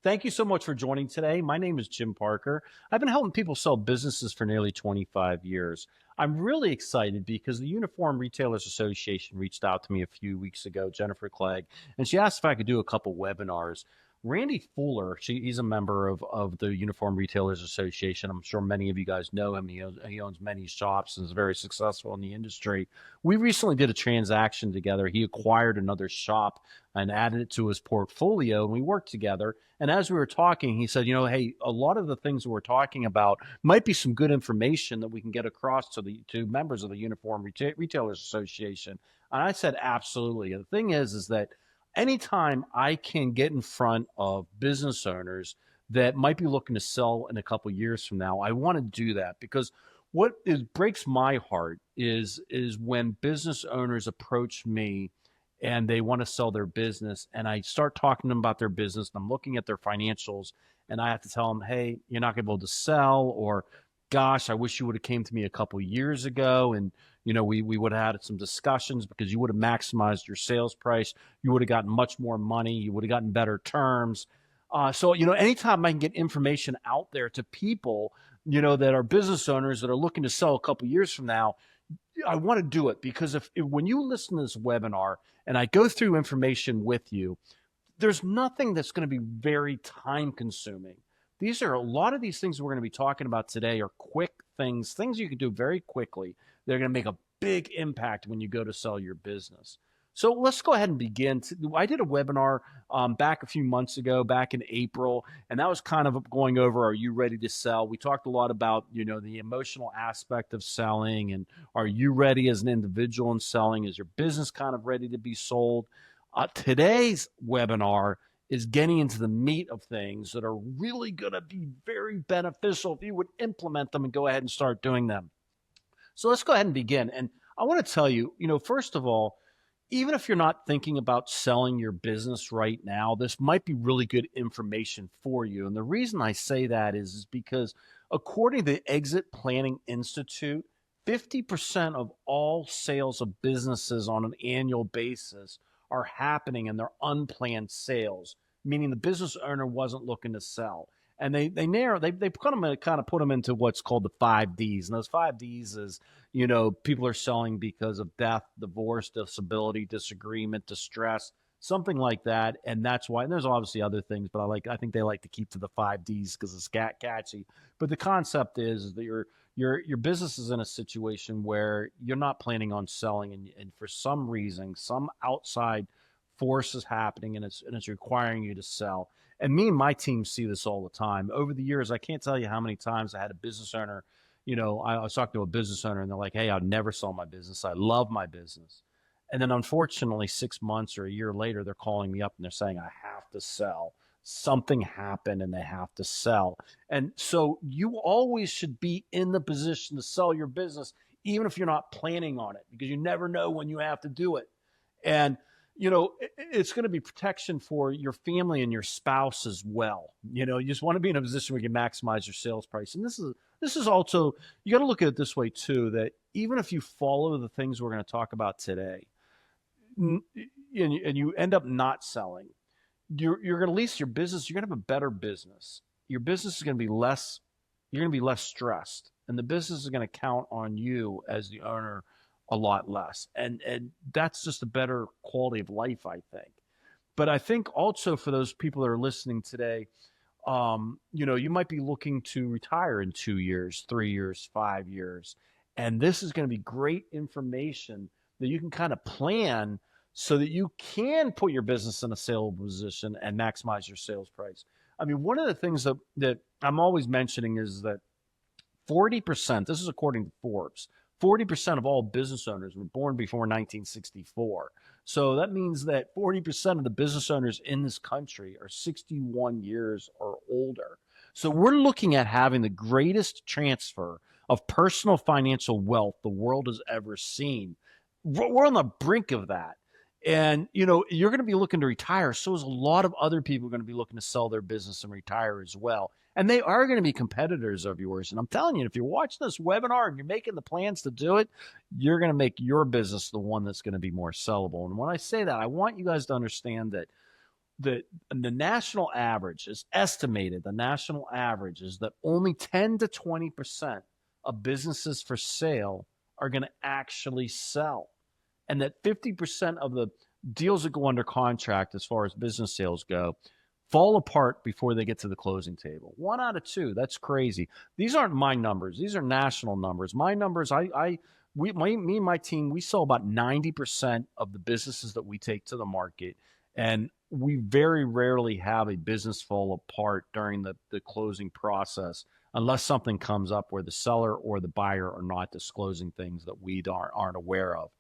Thank you so much for joining today. My name is Jim Parker. I've been helping people sell businesses for nearly 25 years. I'm really excited because the Uniform Retailers Association reached out to me a few weeks ago, Jennifer Clegg, and she asked if I could do a couple webinars. Randy Fuller, he's a member of the Uniform Retailers Association. I'm sure many of you guys know him. He owns many shops and is very successful in the industry. We recently did a transaction together. He acquired another shop and added it to his portfolio, and we worked together. And as we were talking, he said, hey, a lot of the things that we're talking about might be some good information that we can get across to members of the Uniform Retailers Association. And I said, absolutely. And the thing is that anytime I can get in front of business owners that might be looking to sell in a couple of years from now, I want to do that because breaks my heart is when business owners approach me and they want to sell their business, and I start talking to them about their business, and I'm looking at their financials, and I have to tell them, hey, you're not going to be able to sell, or gosh, I wish you would have came to me a couple of years ago, and we would have had some discussions because you would have maximized your sales price, you would have gotten much more money, you would have gotten better terms. So anytime I can get information out there to people, that are business owners that are looking to sell a couple of years from now, I want to do it because if when you listen to this webinar and I go through information with you, there's nothing that's going to be very time consuming. A lot of these things we're going to be talking about today are quick things you can do very quickly. They're going to make a big impact when you go to sell your business. So let's go ahead and begin. I did a webinar back a few months ago, back in April, and that was kind of going over, are you ready to sell? We talked a lot about, the emotional aspect of selling, and are you ready as an individual in selling? Is your business kind of ready to be sold? Today's webinar is getting into the meat of things that are really going to be very beneficial if you would implement them and go ahead and start doing them. So let's go ahead and begin. And I want to tell you, first of all, even if you're not thinking about selling your business right now, this might be really good information for you. And the reason I say that is because according to the Exit Planning Institute, 50% of all sales of businesses on an annual basis are happening and they're unplanned sales, meaning the business owner wasn't looking to sell. And they kind of put them into what's called the 5Ds. And those 5Ds is, people are selling because of death, divorce, disability, disagreement, distress, something like that. And that's why, and there's obviously other things, but I think they like to keep to the 5Ds because it's catchy. But the concept is that your business is in a situation where you're not planning on selling, and for some reason, some outside force is happening and it's requiring you to sell. And me and my team see this all the time. Over the years, I can't tell you how many times I had a business owner, I was talking to a business owner and they're like, hey, I'd never sell my business. I love my business. And then unfortunately, 6 months or a year later, they're calling me up and they're saying, I have to sell. Something happened and they have to sell. And so you always should be in the position to sell your business, even if you're not planning on it, because you never know when you have to do it. And it's going to be protection for your family and your spouse as well. You just want to be in a position where you can maximize your sales price. And this is also, you got to look at it this way too, that even if you follow the things we're going to talk about today, and you end up not selling, you're going to lease your business. You're going to have a better business. Your business is going to be less. You're going to be less stressed, and the business is going to count on you as the owner a lot less. And that's just a better quality of life, I think. But I think also for those people that are listening today, you might be looking to retire in 2 years, 3 years, 5 years. And this is going to be great information that you can kind of plan so that you can put your business in a saleable position and maximize your sales price. I mean, one of the things that I'm always mentioning is that 40%, this is according to Forbes, 40% of all business owners were born before 1964. So that means that 40% of the business owners in this country are 61 years or older. So we're looking at having the greatest transfer of personal financial wealth the world has ever seen. We're on the brink of that. And, you're going to be looking to retire. So is a lot of other people going to be looking to sell their business and retire as well. And they are going to be competitors of yours. And I'm telling you, if you're watching this webinar and you're making the plans to do it, you're going to make your business the one that's going to be more sellable. And when I say that, I want you guys to understand that the national average is estimated. The national average is that only 10 to 20% of businesses for sale are going to actually sell, and that 50% of the deals that go under contract as far as business sales go fall apart before they get to the closing table. One out of two. That's crazy. These aren't my numbers. These are national numbers. My numbers, me and my team, we sell about 90% of the businesses that we take to the market. And we very rarely have a business fall apart during the closing process unless something comes up where the seller or the buyer are not disclosing things that we aren't aware of.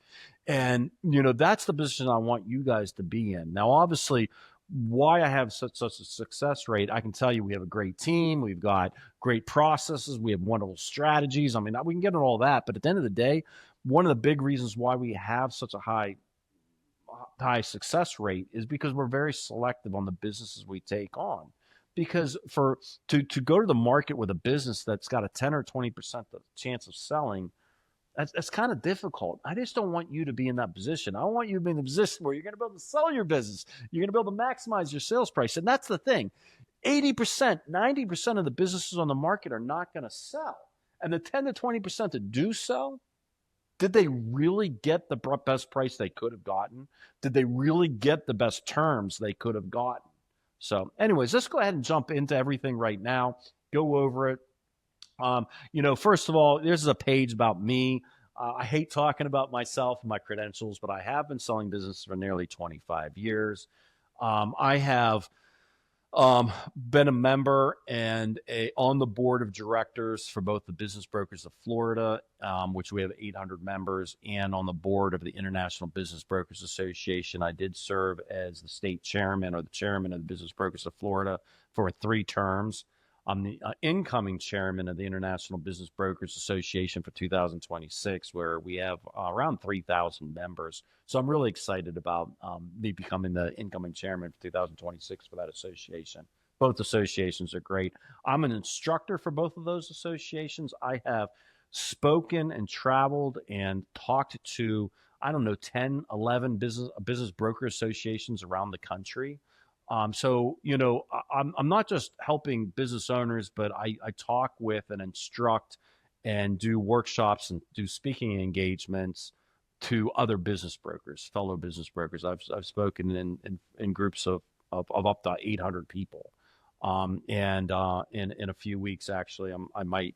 And, that's the position I want you guys to be in. Now, obviously, why I have such a success rate, I can tell you we have a great team. We've got great processes. We have wonderful strategies. I mean, we can get into all that. But at the end of the day, one of the big reasons why we have such a high success rate is because we're very selective on the businesses we take on. Because to go to the market with a business that's got a 10 or 20% chance of selling, that's kind of difficult. I just don't want you to be in that position. I want you to be in the position where you're going to be able to sell your business. You're going to be able to maximize your sales price. And that's the thing. 80%, 90% of the businesses on the market are not going to sell. And the 10 to 20% that do sell, did they really get the best price they could have gotten? Did they really get the best terms they could have gotten? So anyways, let's go ahead and jump into everything right now. Go over it. First of all, this is a page about me. I hate talking about myself and my credentials, but I have been selling business for nearly 25 years. I have been a member and on the board of directors for both the Business Brokers of Florida, which we have 800 members, and on the board of the International Business Brokers Association. I did serve as the state chairman or the chairman of the Business Brokers of Florida for 3 terms. I'm the incoming chairman of the International Business Brokers Association for 2026, where we have around 3,000 members. So I'm really excited about me becoming the incoming chairman for 2026 for that association. Both associations are great. I'm an instructor for both of those associations. I have spoken and traveled and talked to, 10, 11 business broker associations around the country. I'm not just helping business owners, but I talk with and instruct and do workshops and do speaking engagements to other business brokers, fellow business brokers. I've spoken in groups of up to 800 people. In a few weeks, actually, I might,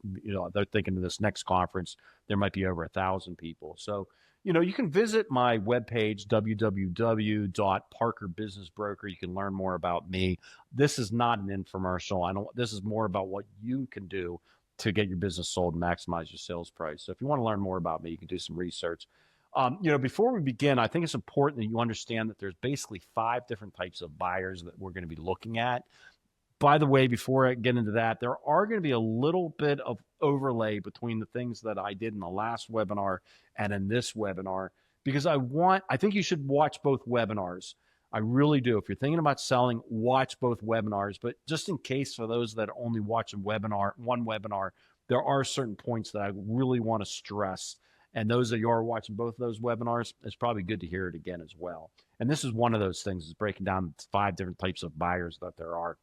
they're thinking of this next conference, there might be over 1,000 people. So, you can visit my webpage, www.parkerbusinessbroker. You can learn more about me. This is not an infomercial. This is more about what you can do to get your business sold and maximize your sales price. So if you want to learn more about me, you can do some research. Before we begin, I think it's important that you understand that there's basically 5 different types of buyers that we're going to be looking at. By the way, before I get into that, there are going to be a little bit of overlay between the things that I did in the last webinar and in this webinar, because I think you should watch both webinars. I really do. If you're thinking about selling, watch both webinars. But just in case, for those that are only watching one webinar, there are certain points that I really want to stress. And those that you are watching both of those webinars, it's probably good to hear it again as well. And this is one of those things, is breaking down 5 different types of buyers that there are.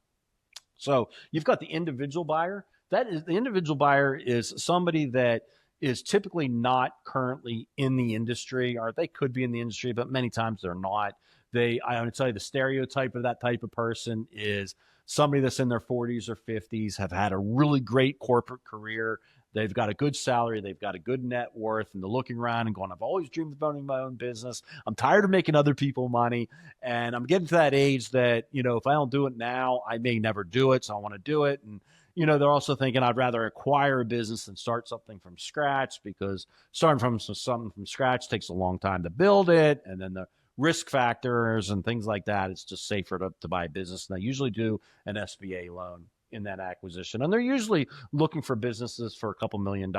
So you've got the individual buyer. The individual buyer is somebody that is typically not currently in the industry, or they could be in the industry, but many times they're not. I want to tell you, the stereotype of that type of person is somebody that's in their 40s or 50s, have had a really great corporate career. They've got a good salary. They've got a good net worth. And they're looking around and going, I've always dreamed of owning my own business. I'm tired of making other people money. And I'm getting to that age that, if I don't do it now, I may never do it. So I want to do it. And, they're also thinking, I'd rather acquire a business than start something from scratch, because starting from something from scratch takes a long time to build it. And then the risk factors and things like that, it's just safer to buy a business. And they usually do an SBA loan in that acquisition. And they're usually looking for businesses for a couple $1 million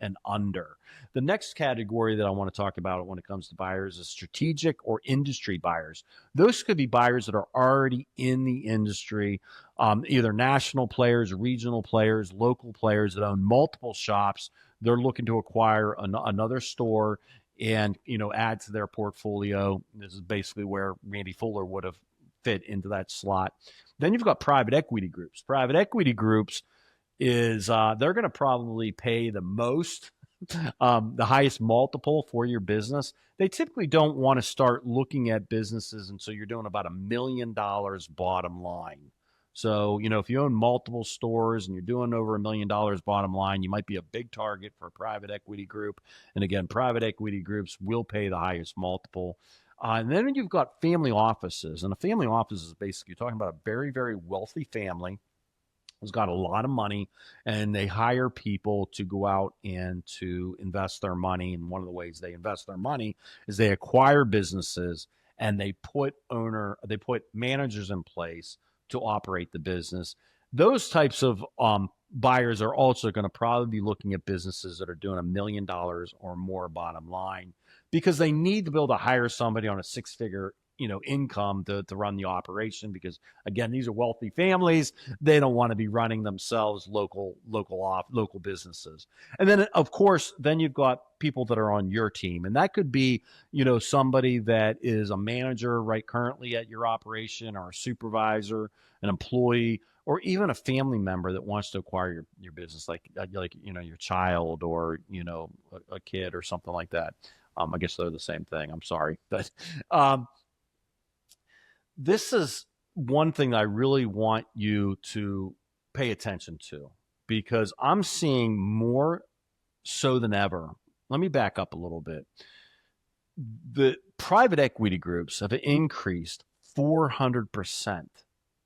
and under. The next category that I want to talk about when it comes to buyers is strategic or industry buyers. Those could be buyers that are already in the industry, either national players, regional players, local players that own multiple shops. They're looking to acquire another store and, add to their portfolio. This is basically where Randy Fuller would have fit into that slot. Then you've got private equity groups. Private equity groups is they're going to probably pay the most, the highest multiple for your business. They typically don't want to start looking at businesses until you're doing about $1 million bottom line. So, if you own multiple stores and you're doing over $1 million bottom line, you might be a big target for a private equity group. And again, private equity groups will pay the highest multiple. And then you've got family offices. And a family office is basically, you're talking about a very, very wealthy family who's got a lot of money, and they hire people to go out and to invest their money. And one of the ways they invest their money is they acquire businesses, and they put managers in place to operate the business. Those types of buyers are also going to probably be looking at businesses that are doing $1 million or more bottom line, because they need to be able to hire somebody on a six-figure income to run the operation, because again, these are wealthy families. They don't want to be running themselves local businesses. And then of course, then you've got people that are on your team, and that could be, somebody that is a manager right currently at your operation, or a supervisor, an employee, or even a family member that wants to acquire your business, like your child, or a kid or something like that. I guess they're the same thing. I'm sorry, but this is one thing that I really want you to pay attention to, because I'm seeing more so than ever. Let me back up a little bit. The private equity groups have increased 400%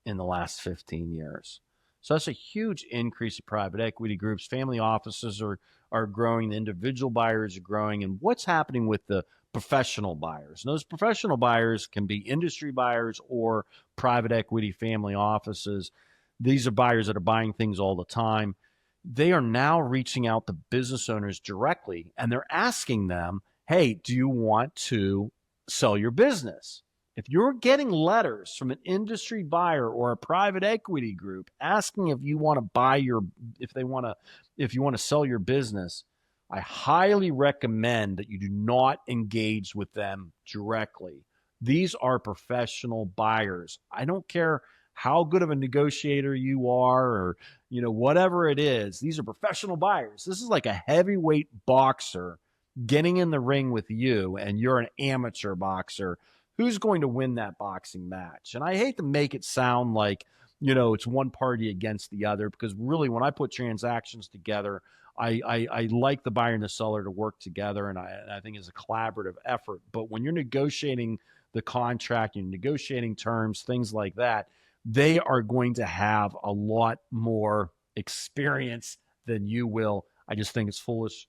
in the last 15 years. So that's a huge increase of private equity groups. Family offices are growing. The individual buyers are growing. And what's happening with the professional buyers? And those professional buyers can be industry buyers or private equity family offices. These are buyers that are buying things all the time. They are now reaching out to business owners directly, and they're asking them, hey, do you want to sell your business? If you're getting letters from an industry buyer or a private equity group asking if you want to sell your business, I highly recommend that you do not engage with them directly. These are professional buyers. I don't care how good of a negotiator you are, or whatever it is. These are professional buyers. This is like a heavyweight boxer getting in the ring with you, and you're an amateur boxer. Who's going to win that boxing match? And I hate to make it sound like, it's one party against the other, because really, when I put transactions together, I like the buyer and the seller to work together, and I think it's a collaborative effort. But when you're negotiating the contract, you're negotiating terms, things like that, they are going to have a lot more experience than you will. I just think it's foolish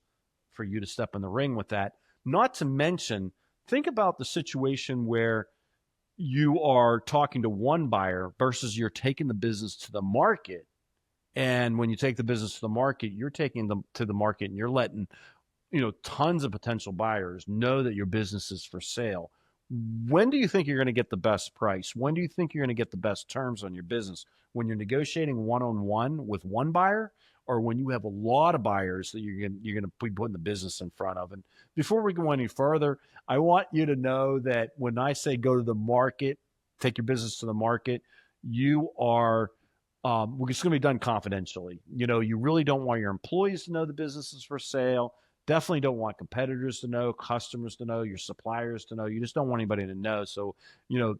for you to step in the ring with that. Not to mention, think about the situation where you are talking to one buyer versus you're taking the business to the market. And when you take the business to the market, you're taking them to the market, and you're letting, tons of potential buyers know that your business is for sale. When do you think you're going to get the best price? When do you think you're going to get the best terms on your business? When you're negotiating one-on-one with one buyer, or when you have a lot of buyers that you're going to be putting the business in front of? And before we go any further, I want you to know that when I say go to the market, take your business to the market, you are it's going to be done confidentially. You really don't want your employees to know the business is for sale. Definitely don't want competitors to know, customers to know, your suppliers to know. You just don't want anybody to know. So,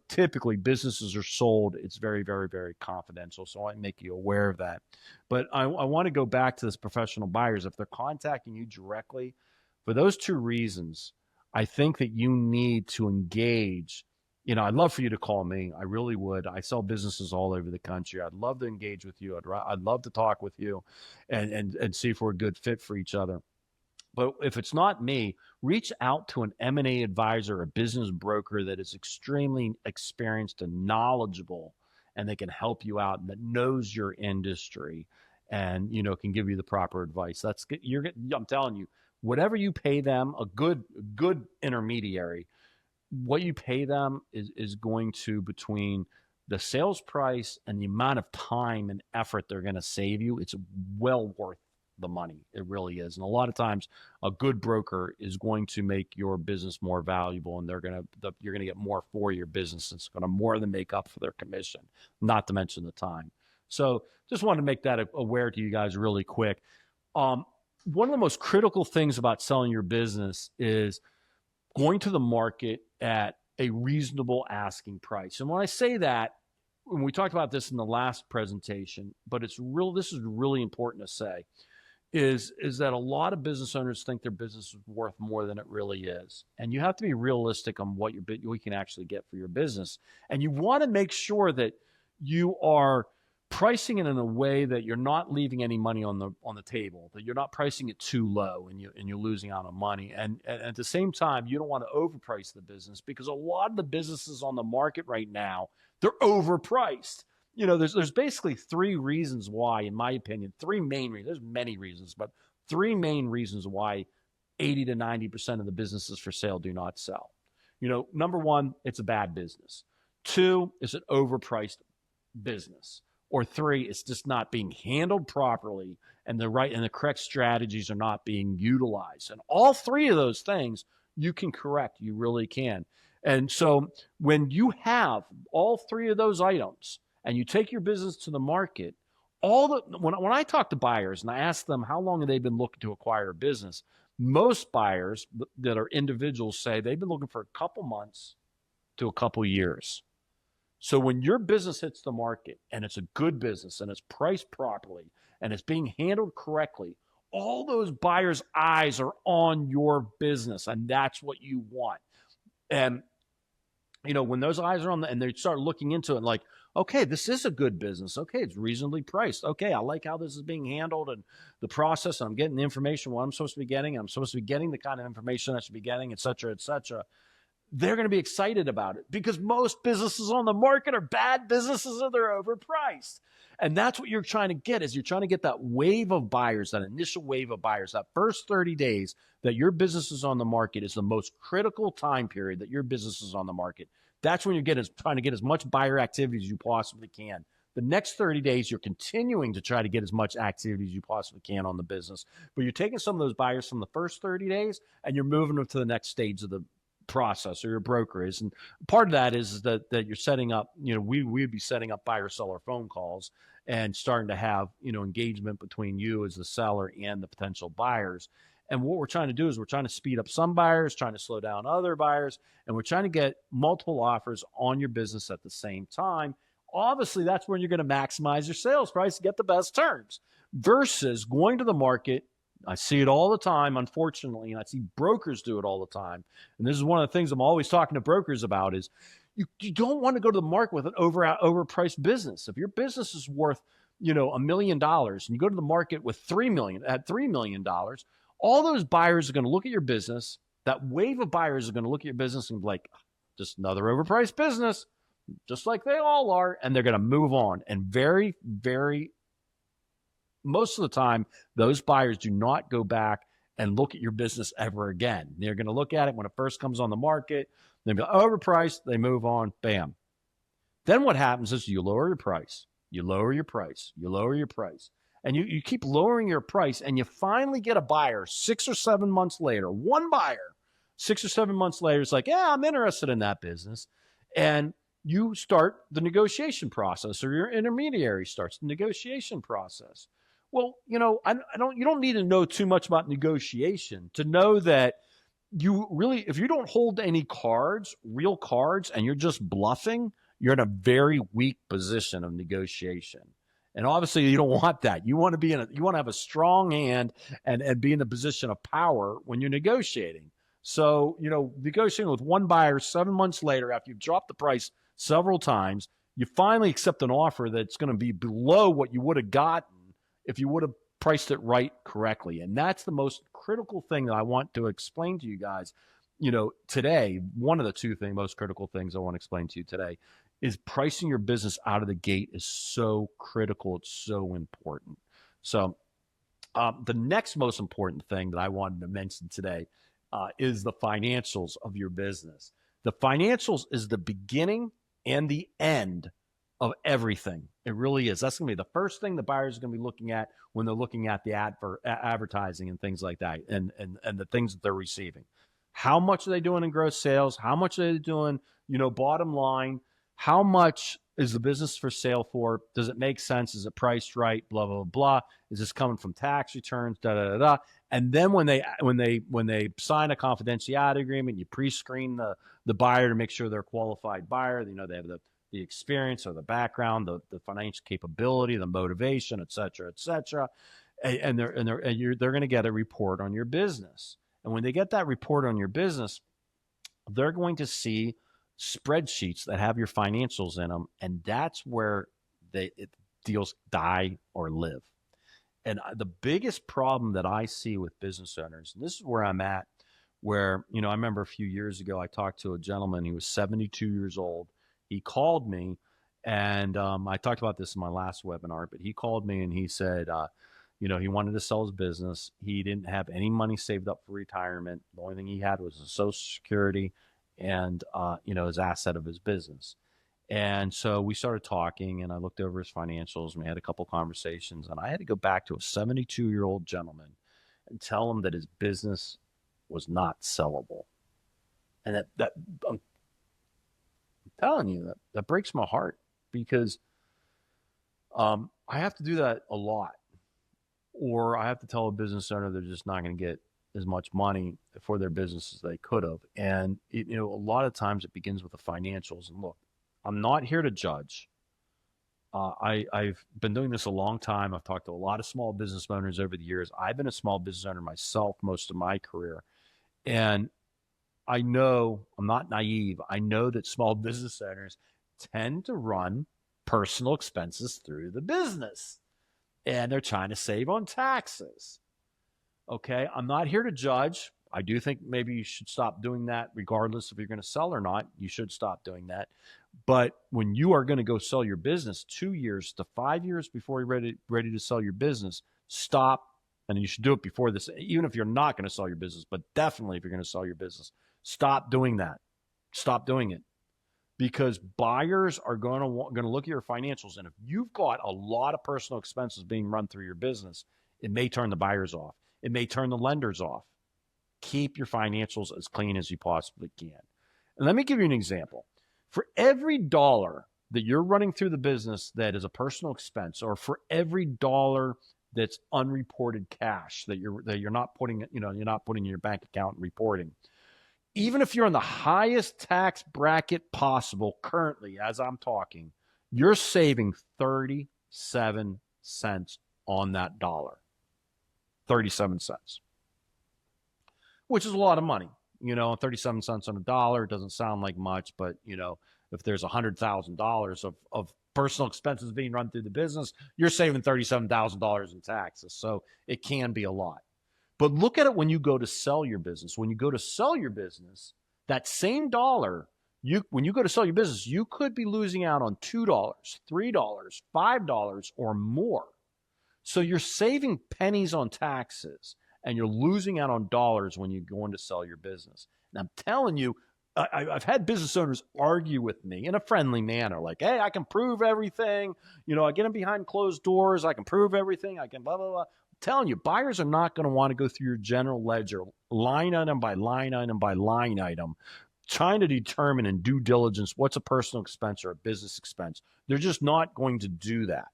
typically businesses are sold. It's very, very, very confidential. So I make you aware of that. But I want to go back to this professional buyers. If they're contacting you directly, for those two reasons, I think that you need to engage. I'd love for you to call me. I really would. I sell businesses all over the country. I'd love to engage with you. I'd love to talk with you and see if we're a good fit for each other. But if it's not me, reach out to an M&A advisor, a business broker that is extremely experienced and knowledgeable, and they can help you out, and that knows your industry, and can give you the proper advice. I'm telling you, whatever you pay them, a good intermediary, what you pay them is going to, between the sales price and the amount of time and effort they're going to save you, it's well worth the money. It really is. And a lot of times a good broker is going to make your business more valuable, and you're going to get more for your business. It's going to more than make up for their commission, not to mention the time. So just wanted to make that aware to you guys really quick. One of the most critical things about selling your business is going to the market at a reasonable asking price. And when I say that, when we talked about this in the last presentation, but this is really important to say, is that a lot of business owners think their business is worth more than it really is. And you have to be realistic on what you can actually get for your business. And you want to make sure that you are pricing it in a way that you're not leaving any money on the table, that you're not pricing it too low and you're losing out on money. And at the same time, you don't want to overprice the business, because a lot of the businesses on the market right now, they're overpriced. There's basically three reasons why, in my opinion, three main reasons. There's many reasons, but three main reasons why 80 to 90% of the businesses for sale do not sell. Number one, it's a bad business. Two, it's an overpriced business. Or three, it's just not being handled properly, and the correct strategies are not being utilized. And all three of those things you can correct. You really can. And so when you have all three of those items and you take your business to the market, when I talk to buyers and I ask them how long have they been looking to acquire a business, most buyers that are individuals say they've been looking for a couple months to a couple years. So when your business hits the market and it's a good business and it's priced properly and it's being handled correctly, all those buyers' eyes are on your business, and that's what you want. And when those eyes are on and they start looking into it, like, okay, this is a good business. Okay, it's reasonably priced. Okay, I like how this is being handled and the process. And I'm getting the information what I'm supposed to be getting. I'm supposed to be getting the kind of information I should be getting, et cetera, et cetera. They're going to be excited about it, because most businesses on the market are bad businesses or they're overpriced. And that's what you're trying to get, is you're trying to get that wave of buyers, that initial wave of buyers, that first 30 days that your business is on the market is the most critical time period that your business is on the market. That's when you're trying to get as much buyer activity as you possibly can. The next 30 days, you're continuing to try to get as much activity as you possibly can on the business. But you're taking some of those buyers from the first 30 days and you're moving them to the next stage of the process, or your broker is. And part of that is that you're setting up, we'd be setting up buyer seller phone calls and starting to have, engagement between you as the seller and the potential buyers. And what we're trying to do is we're trying to speed up some buyers, trying to slow down other buyers, and we're trying to get multiple offers on your business at the same time. Obviously, that's when you're going to maximize your sales price and get the best terms, versus going to the market. I see it all the time, unfortunately, and I see brokers do it all the time. And this is one of the things I'm always talking to brokers about, is you don't want to go to the market with an overpriced business. If your business is worth, $1 million, and you go to the market with $3 million, all those buyers are going to look at your business. That wave of buyers are going to look at your business and be like, just another overpriced business, just like they all are, and they're going to move on. And very, very most of the time, those buyers do not go back and look at your business ever again. They're going to look at it when it first comes on the market. They'll be overpriced. They move on. Bam. Then what happens is you lower your price. You lower your price. You lower your price. And you keep lowering your price, and you finally get a buyer 6 or 7 months later. One buyer, 6 or 7 months later, is like, yeah, I'm interested in that business. And you start the negotiation process, or your intermediary starts the negotiation process. Well, you don't need to know too much about negotiation to know that if you don't hold any real cards, and you're just bluffing, you're in a very weak position of negotiation. And obviously you don't want that. You want to have a strong hand and be in a position of power when you're negotiating. So, negotiating with one buyer 7 months later, after you've dropped the price several times, you finally accept an offer that's going to be below what you would have gotten if you would have priced it right correctly. And that's the most critical thing that I want to explain to you guys, today. One of the two most critical things I want to explain to you today is pricing your business out of the gate is so critical. It's so important. So the next most important thing that I wanted to mention today is the financials of your business. The financials is the beginning and the end of everything. It really is. That's going to be the first thing the buyers are going to be looking at when they're looking at the advertising and things like that, and the things that they're receiving. How much are they doing in gross sales? How much are they doing, bottom line? How much is the business for sale for? Does it make sense? Is it priced right? Blah, blah, blah. Is this coming from tax returns? Da, da, da, da. And then when they sign a confidentiality agreement, you pre-screen the buyer to make sure they're a qualified buyer. They have the experience or the background, the financial capability, the motivation, et cetera, et cetera. And they're going to get a report on your business. And when they get that report on your business, they're going to see spreadsheets that have your financials in them, and that's where deals die or live. And the biggest problem that I see with business owners, and this is where I'm at, where, I remember a few years ago, I talked to a gentleman. He was 72 years old. He called me, and I talked about this in my last webinar, but he called me and he said, he wanted to sell his business. He didn't have any money saved up for retirement. The only thing he had was his Social Security and, his asset of his business. And so we started talking, and I looked over his financials, and we had a couple conversations, and I had to go back to a 72-year-old gentleman and tell him that his business was not sellable. And that I'm telling you, that breaks my heart, because I have to do that a lot, or I have to tell a business owner they're just not going to get as much money for their business as they could have. And a lot of times it begins with the financials. And look, I'm not here to judge. I've been doing this a long time. I've talked to a lot of small business owners over the years. I've been a small business owner myself most of my career. And I know, I'm not naive. I know that small business owners tend to run personal expenses through the business, and they're trying to save on taxes. Okay, I'm not here to judge. I do think maybe you should stop doing that, regardless if you're going to sell or not. You should stop doing that. But when you are going to go sell your business 2 years to 5 years before you're ready to sell your business, stop. And you should do it before this, even if you're not going to sell your business, but definitely if you're going to sell your business, stop doing that. Stop doing it, because buyers are going to look at your financials. And if you've got a lot of personal expenses being run through your business, it may turn the buyers off. It may turn the lenders off. Keep your financials as clean as you possibly can. And let me give you an example. For every dollar that you're running through the business that is a personal expense, or for every dollar that's unreported cash that you're not putting, you're not putting in your bank account and reporting, even if you're in the highest tax bracket possible currently, as I'm talking, you're saving 37 cents on that dollar. 37 cents, which is a lot of money. 37 cents on a dollar doesn't sound like much, but if there's $100,000 of personal expenses being run through the business, you're saving $37,000 in taxes. So it can be a lot. But look at it when you go to sell your business. When you go to sell your business, that same dollar, when you go to sell your business, you could be losing out on $2, $3, $5 or more. So you're saving pennies on taxes, and you're losing out on dollars when you go in to sell your business. And I'm telling you, I've had business owners argue with me in a friendly manner, like, hey, I can prove everything. I get them behind closed doors. I can prove everything. I can blah, blah, blah. I'm telling you, buyers are not going to want to go through your general ledger line item by line item by line item, trying to determine in due diligence what's a personal expense or a business expense. They're just not going to do that.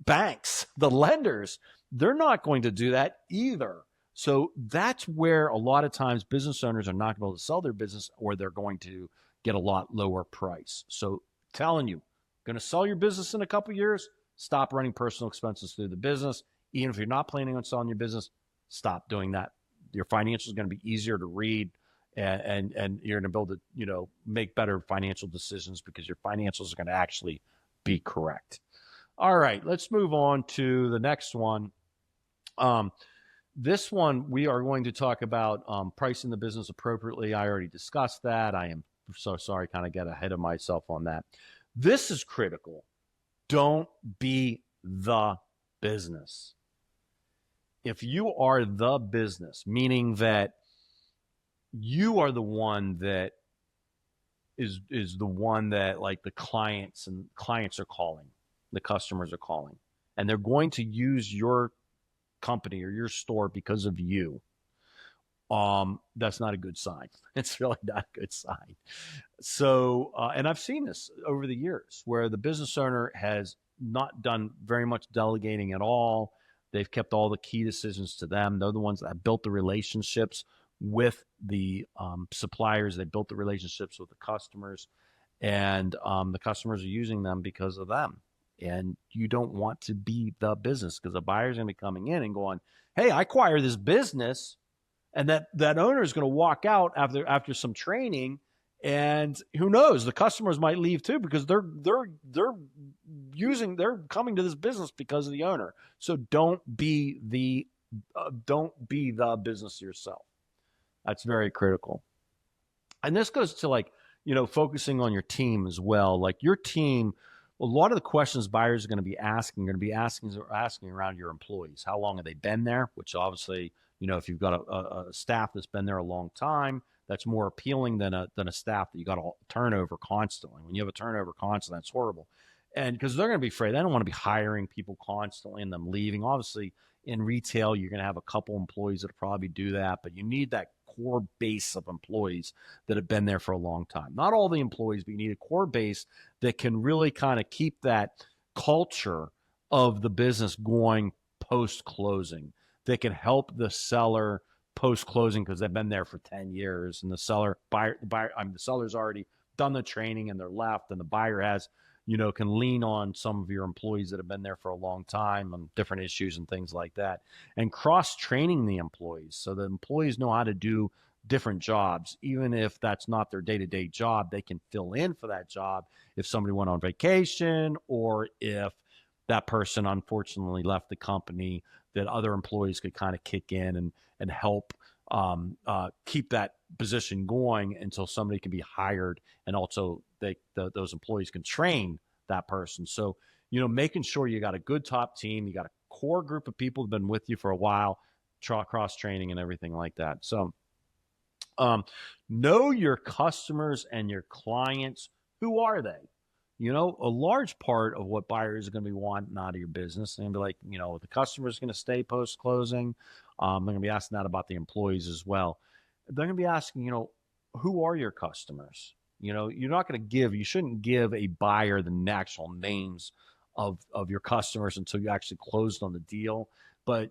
Banks, the lenders, they're not going to do that either. So that's where a lot of times business owners are not going to sell their business, or they're going to get a lot lower price. So telling you, going to sell your business in a couple of years, stop running personal expenses through the business. Even if you're not planning on selling your business, stop doing that. Your financials are going to be easier to read, and you're going to be able to, make better financial decisions, because your financials are going to actually be correct. All right, let's move on to the next one. This one, we are going to talk about pricing the business appropriately. I already discussed that. I am so sorry, kind of get ahead of myself on that. This is critical. Don't be the business. If you are the business, meaning that you are the one that is the one that like the clients are calling, the customers are calling, and they're going to use your company or your store because of you. That's not a good sign. It's really not a good sign. So, and I've seen this over the years where the business owner has not done very much delegating at all. They've kept all the key decisions to them. They're the ones that have built the relationships with the suppliers. They built the relationships with the customers, and the customers are using them because of them. And you don't want to be the business because the buyer's going to be coming in and going, "Hey, I acquired this business," and that owner is going to walk out after some training, and who knows, the customers might leave too because they're coming to this business because of the owner. So don't be the business yourself. That's very critical. And this goes to like, focusing on your team as well. Like your team, a lot of the questions buyers are going to be asking around your employees. How long have they been there? Which obviously, if you've got a staff that's been there a long time, that's more appealing than a staff that you got a turnover constantly. When you have a turnover constantly, that's horrible. And because they're going to be afraid, they don't want to be hiring people constantly and them leaving. Obviously, in retail, you're going to have a couple employees that probably do that, but you need that core base of employees that have been there for a long time. Not all the employees, but you need a core base that can really kind of keep that culture of the business going post closing, that can help the seller post closing because they've been there for 10 years and the seller's already done the training and they're left, and the buyer has, can lean on some of your employees that have been there for a long time on different issues and things like that, and cross training the employees so the employees know how to do different jobs. Even if that's not their day-to-day job, they can fill in for that job if somebody went on vacation, or if that person unfortunately left the company, that other employees could kind of kick in and help keep that position going until somebody can be hired, and also those employees can train that person. So, making sure you got a good top team, you got a core group of people who've been with you for a while, cross training and everything like that. So, know your customers and your clients. Who are they? A large part of what buyers are going to be wanting out of your business, and be like, the customer is going to stay post closing. They're going to be asking that about the employees as well. They're going to be asking, who are your customers? You shouldn't give a buyer the actual names of your customers until you actually closed on the deal. But,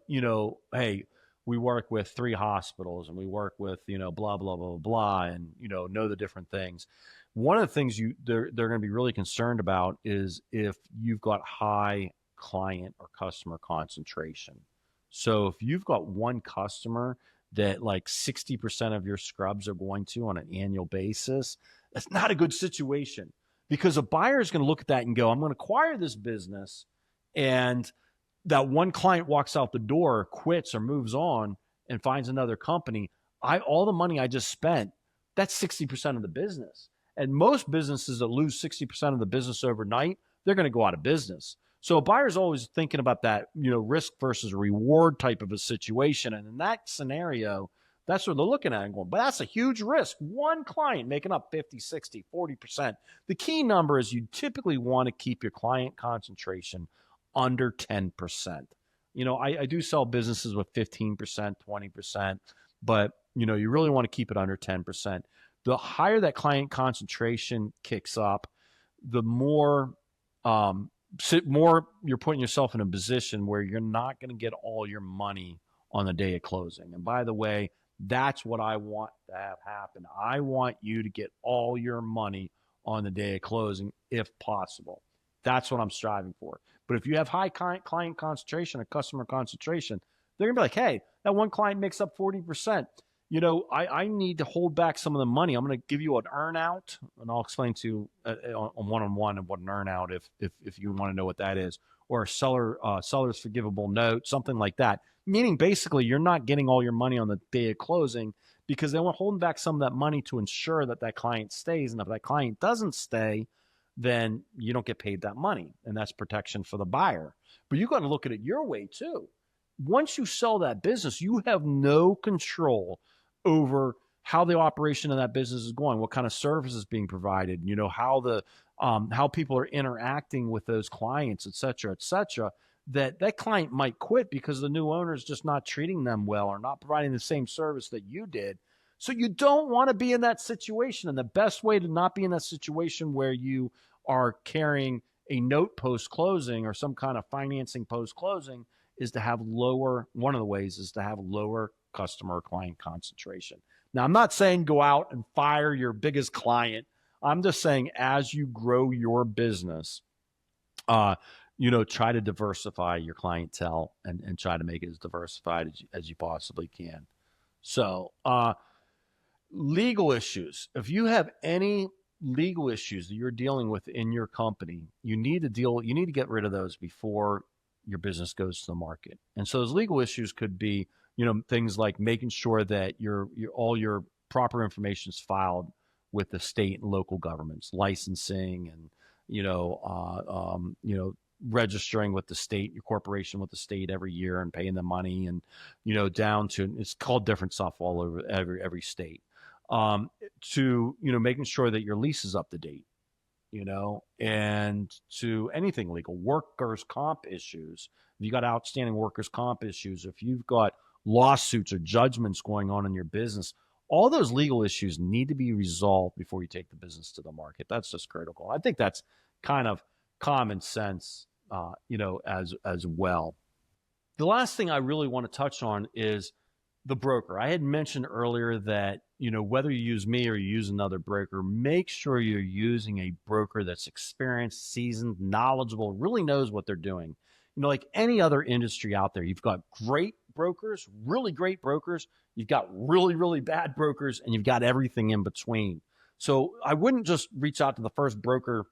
hey, we work with 3 hospitals and we work with, blah, blah, blah, blah, blah, and, know the different things. One of the things they're going to be really concerned about is if you've got high client or customer concentration. So if you've got one customer that like 60% of your scrubs are going to on an annual basis, that's not a good situation, because a buyer is going to look at that and go, I'm going to acquire this business, and that one client walks out the door, quits or moves on and finds another company. All the money I just spent, that's 60% of the business. And most businesses that lose 60% of the business overnight, they're going to go out of business. So a buyer's always thinking about that, risk versus reward type of a situation. And in that scenario, that's what they're looking at and going, but that's a huge risk. One client making up 50, 60, 40%. The key number is you typically want to keep your client concentration under 10%. I do sell businesses with 15%, 20%, but you really want to keep it under 10%. The higher that client concentration kicks up, the more you're putting yourself in a position where you're not going to get all your money on the day of closing. And by the way, that's what I want to have happen. I want you to get all your money on the day of closing if possible. That's what I'm striving for. But if you have high client concentration or customer concentration, they're going to be like, hey, that one client makes up 40%. I need to hold back some of the money. I'm going to give you an earn-out, and I'll explain to you on one-on-one what an earn-out, if you want to know what that is, or a seller's forgivable note, something like that. Meaning basically you're not getting all your money on the day of closing because they want holding back some of that money to ensure that client stays. And if that client doesn't stay, then you don't get paid that money, and that's protection for the buyer. But you got to look at it your way too. Once you sell that business, you have no control over how the operation of that business is going, what kind of service is being provided, how people are interacting with those clients, et cetera, et cetera. That client might quit because the new owner is just not treating them well or not providing the same service that you did. So you don't want to be in that situation. And the best way to not be in that situation where you are carrying a note post closing or some kind of financing post closing is to have lower, one of the ways is to have lower customer client concentration. Now, I'm not saying go out and fire your biggest client. I'm just saying as you grow your business, try to diversify your clientele and try to make it as diversified as you possibly can. So, legal issues. If you have any legal issues that you're dealing with in your company, you need to get rid of those before your business goes to the market. And so those legal issues could be, things like making sure that all your proper information is filed with the state and local governments, licensing and, registering with the state, your corporation with the state every year and paying the money and, down to, it's called different stuff all over every state. To, making sure that your lease is up to date, and to anything legal, workers' comp issues. If you got outstanding workers' comp issues, if you've got lawsuits or judgments going on in your business, all those legal issues need to be resolved before you take the business to the market. That's just critical. I think that's kind of common sense, as well. The last thing I really want to touch on is the broker. I had mentioned earlier that, whether you use me or you use another broker, make sure you're using a broker that's experienced, seasoned, knowledgeable, really knows what they're doing. Like any other industry out there, you've got great brokers, really great brokers, you've got really, really bad brokers, and you've got everything in between. So I wouldn't just reach out to the first broker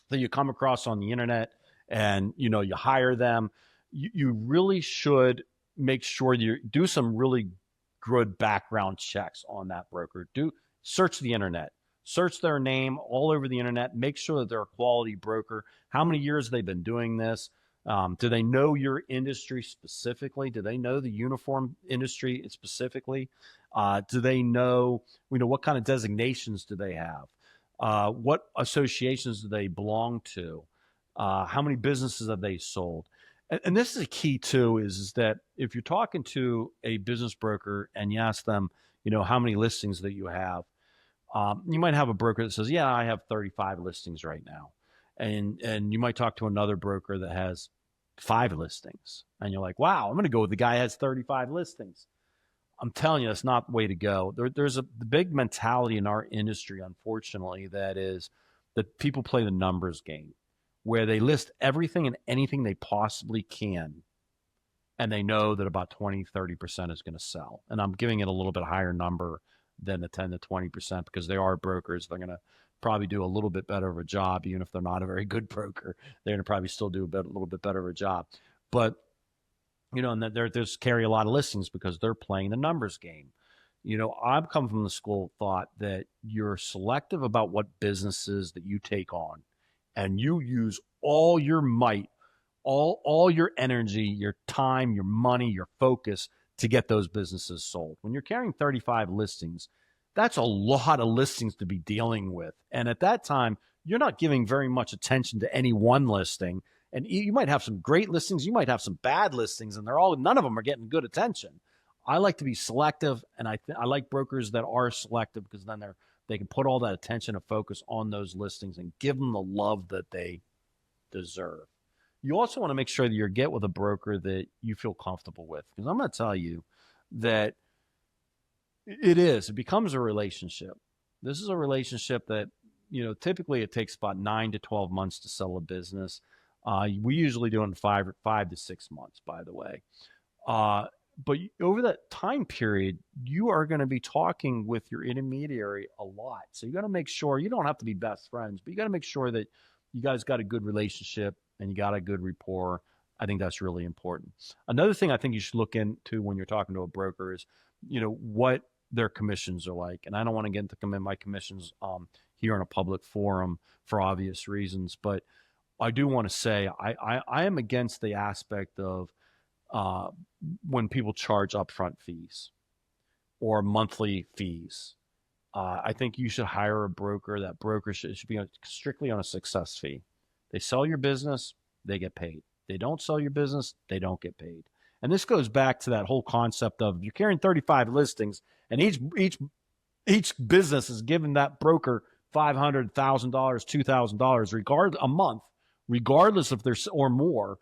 that you come across on the internet and, you hire them. You really should make sure you do some really good background checks on that broker. Search the internet, search their name all over the internet, make sure that they're a quality broker. How many years they've been doing this? Do they know your industry specifically? Do they know the uniform industry specifically? Do they know, what kind of designations do they have? What associations do they belong to? How many businesses have they sold? And this is a key too, is that if you're talking to a business broker and you ask them, how many listings that you have, you might have a broker that says, yeah, I have 35 listings right now. And you might talk to another broker that has 5 listings. And you're like, wow, I'm going to go with the guy who has 35 listings. I'm telling you, that's not the way to go. There's a big mentality in our industry, unfortunately, that is that people play the numbers game, where they list everything and anything they possibly can, and they know that about 20-30% is going to sell. And I'm giving it a little bit higher number than the 10 to 20% because they are brokers. They're going to probably do a little bit better of a job, even if they're not a very good broker. They're going to probably still do a little bit better of a job. But, and they're just carry a lot of listings because they're playing the numbers game. I've come from the school of thought that you're selective about what businesses that you take on, and you use all your might, all your energy, your time, your money, your focus to get those businesses sold. When you're carrying 35 listings, that's a lot of listings to be dealing with. And at that time, you're not giving very much attention to any one listing. And you might have some great listings, you might have some bad listings, and none of them are getting good attention. I like to be selective, and I like brokers that are selective because then they can put all that attention and focus on those listings and give them the love that they deserve. You also want to make sure that you get with a broker that you feel comfortable with, because I'm going to tell you that it becomes a relationship. This is a relationship that, typically it takes about 9 to 12 months to sell a business. We usually do it in 5 to 6 months, by the way. But over that time period, you are going to be talking with your intermediary a lot. So you got to make sure, you don't have to be best friends, but you got to make sure that you guys got a good relationship and you got a good rapport. I think that's really important. Another thing I think you should look into when you're talking to a broker is, what their commissions are like. And I don't want to get into my commissions here in a public forum for obvious reasons, but I do want to say I am against the aspect of when people charge upfront fees. or monthly fees. I think you should hire a broker. That broker should be strictly on a success fee. They sell your business, they get paid. They don't sell your business, they don't get paid. And this goes back to that whole concept of you're carrying 35 listings, and each business is giving that broker $500,000, $2,000 a month, regardless if there's or more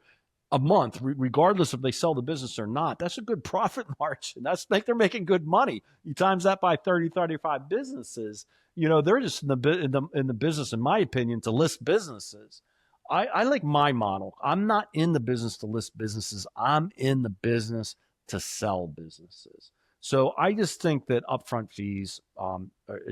a month, regardless if they sell the business or not. That's a good profit margin. That's like they're making good money. You times that by 30, 35 businesses. They're just in the business, in my opinion, to list businesses. I like my model. I'm not in the business to list businesses. I'm in the business to sell businesses. So I just think that upfront fees,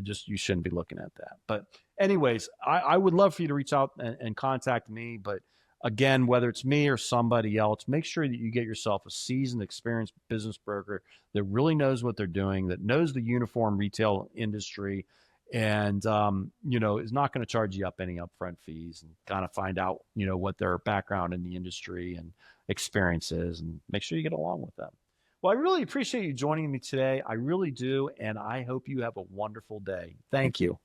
just you shouldn't be looking at that. But anyways, I would love for you to reach out and contact me. But again, whether it's me or somebody else, make sure that you get yourself a seasoned, experienced business broker that really knows what they're doing, that knows the uniform retail industry, and is not going to charge you up any upfront fees, and kind of find out what their background in the industry and experience is, and make sure you get along with them. Well, I really appreciate you joining me today. I really do, and I hope you have a wonderful day. Thank you.